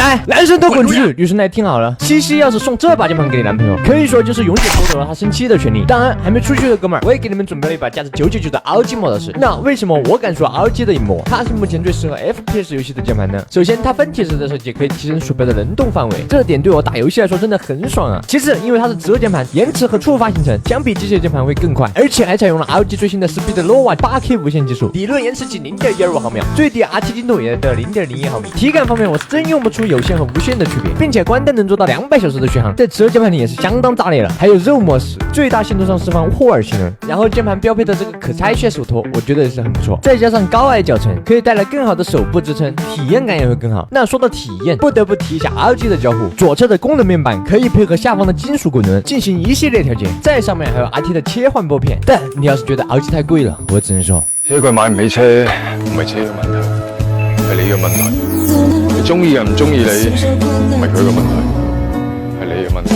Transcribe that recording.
来，男生都滚出去！女生来听好了，西西要是送这把键盘给你男朋友，可以说就是永久剥夺了他生气的权利。当然，还没出去的哥们儿，我也给你们准备了一把价值999的 ROG 模式。那为什么我敢说 ROG 的荧幕它是目前最适合 FPS 游戏的键盘呢？首先，它分体式的设计可以提升鼠标的能动范围，这点对我打游戏来说真的很爽啊。其次，因为它是折键盘，延迟和触发行程相比机械键盘会更快，而且还采用了 ROG 最新的 Speednova 8K 无线技术，理论延迟仅0.15毫秒，最低 RT 精度也得0.01毫米。体感方面，我是真用不出有线和无线的区别，并且关灯能做到200小时的续航，在折键盘里也是相当炸裂了。还有肉模式，最大限度上释放霍尔性能，然后键盘标配的这个可拆卸手托，我觉得也是很不错。再加上高矮脚程，可以带来更好的手部支撑，体验感也会更好。那说到体验，不得不提一下 ROG 的交互，左侧的功能面板可以配合下方的金属滚轮进行一系列調節，在上面還有 RT 的切換拨片。但你要是覺得 ROG 太貴了，我只能說車櫃買唔起車，唔係車嘅問題，係你嘅問題。你中意嘅唔中意你，唔係佢嘅問題，係你嘅問題。